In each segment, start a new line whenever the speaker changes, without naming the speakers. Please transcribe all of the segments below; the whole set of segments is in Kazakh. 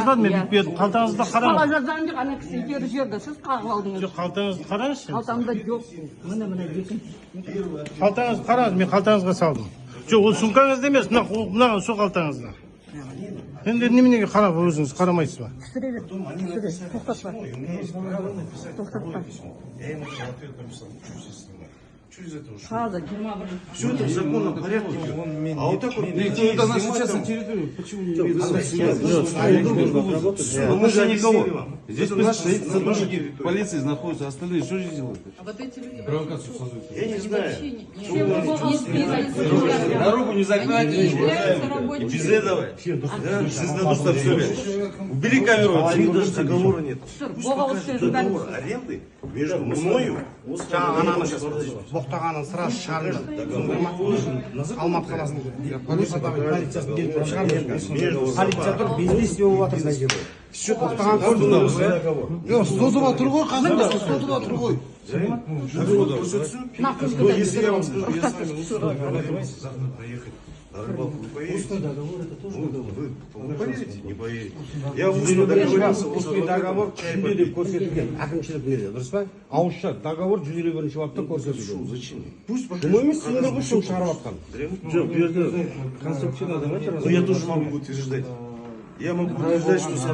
сұрадым, мен бүйтпедім. Қалтаңызда қараңыз.
Бала жазған жоқ, ана кісі егер жерді сіз қағып алдыңыз.
Жоқ, қалтаңызды қараңызшы.
Қалтамда жоқ. Міне екінші.
Қалтаңызды қараңыз, мен қалтаңызға салдым. Жоқ, ол сумкаңызда емес, мынаған сол қалтаңызда. Енді неменеге қарап өзіңіз қарамайсыз ба?
Түсіре бер. Тоқтатпа. Тоқтатпа. Қазір 21.
Все это в законном порядке. А вот так вот никто это наша частная территория. Почему не мы же никого. Здесь у нас стоит сотрудники полиции находятся, остальные что же делают?
А вот эти люди...
Провокацию создают.
Я не знаю.
Дорогу не закрыть.
Без
этого. Создадут, что все. Убери камеру.
Они даже договора нет.
Договор
аренды между мною.
Боқтағанын сразу шығарыңдар. Алматы қаласының полициясының келіп шығарыңдар. Полиция тұр, бизнес деп жатыр мына жерде. Все тоқтаған көрдіңіз ба?
Жоқ, сотыға тұр ғой, қазір сотыға тұр ғой.
Если я вам скажу, я с вами завтра проехать на рыбалку, вы поверите? Вы поверите? Не поверите. Я устно договорился.
Устный договор күнде деп көрсетілген әкімшілік неде, дұрыс па? Ауызша договор 151-ші бапта көрсетілген.
Зачем?
Шум емес, сендер ғой шум шығарып жатқан.
Жоқ, bu yerda конструктивно давайте. Ну я тоже могу утверждать. Я могу утверждать, что с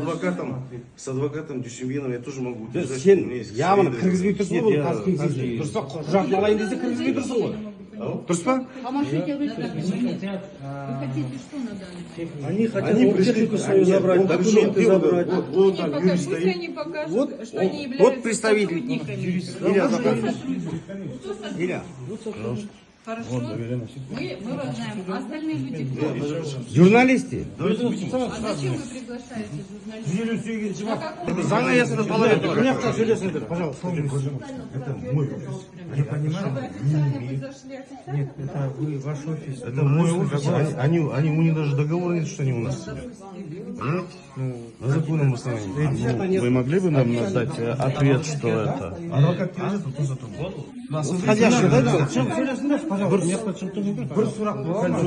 адвокатом Дюсембиновым я тоже могу утверждать, что у меня есть
Яғни кіргізбей тұрсың ғой, қазір кеңсесіне. Дұрыс па? Құжатын алайын десе кіргізбей тұрсың ғой. Дұрыс па?
Помощите вы хотите что на данный?
Они пришли свою забрать, документы забрать. Вот там
Пока
юрист
пусть
стоит.
они покажут, что они являются
Вот представитель.
Иля, хорошо. Мы вас знаем. А остальные люди кто?
Журналисты.
А зачем вы приглашаете журналистов? На каком
Заң аясында талап етіп. Мына жақта сөйлесіңдер, пожалуйста.
вы официально зашли официально?
Нет, это вы, ваш офис.
Это мой офис. Они у них даже договора нет, что они у нас сидят. Понимаете? На законном основании.
Вы могли бы нам дать ответ, что это?
Адвокат келе жатыр, тоса тұр.
Входящий, да? Сөйлесіңдер, пожалуйста. Бір сұрақ болады ма?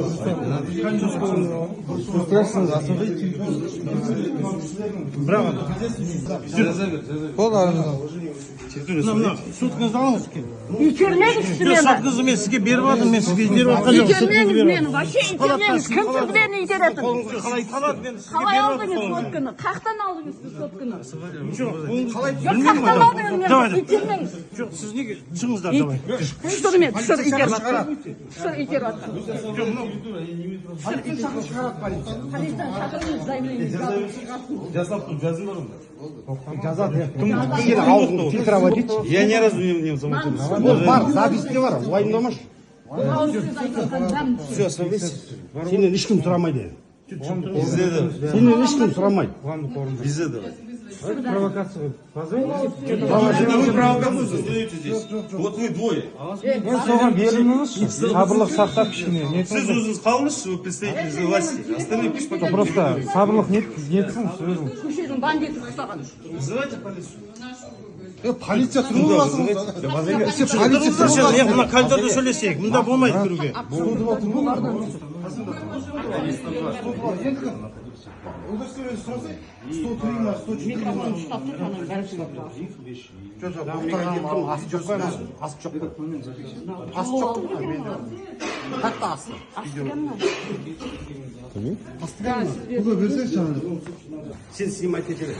Браво. Мына соткаңызды алыңыз.
Итермеңіз
Жоқ,
мені.
соткаңызды мен сізге беріп жатырмын, мен сізге беріп жатқан жоқпын.
Итермеңіз мені. Вообще итермеңіз. Кім сіз мені итеретін?
Қалай қалады, мен сізге
Қалай
беріп
алдыңыз
жатырмын.
сотканы? Қақтан алдыңыз сіз сотканы?
Жоқ, қалай
Жоқ,
білмеймін.
қақтан алдыңыз
Давай,
мені? Итермеңіз.
жоқ, сіз неге шығыңыздар, давай.
Түсір мен, түсір итеріп жатқан. Түсір итеріп жатқан. Полицияны шақырыңыз, займаймыз.
Жасап тут жазылар ма?
Аузын фильтровать етші.
Я ни разу не замутился.
Ол бар, записте бар, уайымдамашы.
Все, остановись.
Сенен ешкім сұрамайды.
Без этого.
Сенен ешкім сұрамайды.
Без этого.
Провокация.
Это вы провокацию создаете здесь. Вот вы двое.
Мен соған берілмеңізші. Сабырлық сақтап кішкене.
Сіз өзіңіз қалыңызшы, вы представитель власти. Остальные пусть пока.
Просто сабырлық нетсін сөзім.
Көшенің бандиті ұстаған.
Вызывайте полицию.
Полиция тұрмын басыңыз.
Полиция мына коридорда сөйлесейік, мұнда болмайды кіруге.
Удостоверение сразу. 103 на 104.
Микрофон ұстап тұр, ананың бәрі сөйлеп тұр.
Асып жоқ қой, асып жоқ қой. Асып жоқ қой. Қатты асып.
Куда берсек жаңағы.
Сен снимать ете бер.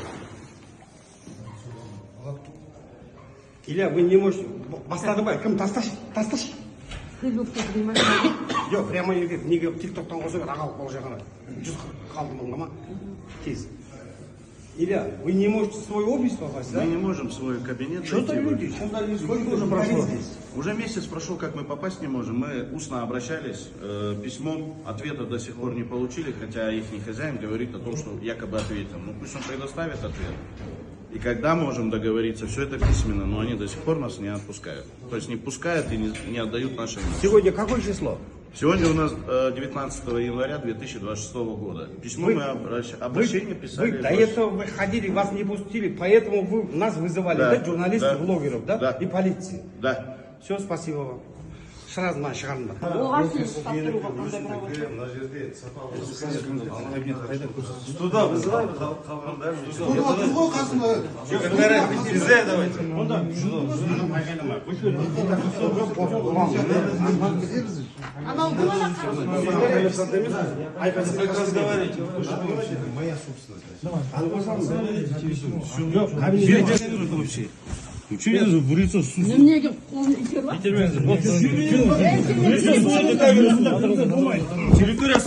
Илья, вы не можете... Бастады ба, кім тасташы? Жоқ, прямо неге тиктоктан қоса бер, ағалық бол жағына. 140 қалды мыңға ма? Тез. Илья, вы не можете в свой офис попасть, да?
Мы не можем в свой кабинет
Что-то
зайти.
люди, сколько уже прошло здесь?
Уже месяц прошел, как мы попасть не можем. Мы устно обращались письмом, ответа до сих пор не получили, хотя их хозяин говорит о том, что якобы ответил. Ну пусть он предоставит ответ. И когда можем договориться, все это письменно, но они до сих пор нас не отпускают. То есть не пускают и не отдают наши места.
Сегодня какое число?
Сегодня у нас 19 января 2026 года. Письмо мы обращение писали.
Вы до этого вы ходили, вас не пустили, поэтому вы нас вызывали, да, журналистов, блогеров, да?
Да.
И полиции.
Да.
Все, спасибо вам. сразу мына шығардым да.
Оған сен тапсыруға қандай право?
мына жерде сапалы
Туда вызывай, қалғандар.
секретаря везде давайте.
Анау болады
Как разговариваете?
Моя собственность.
Вообще. Ну что я в лицо
неге қолын итеріп
территория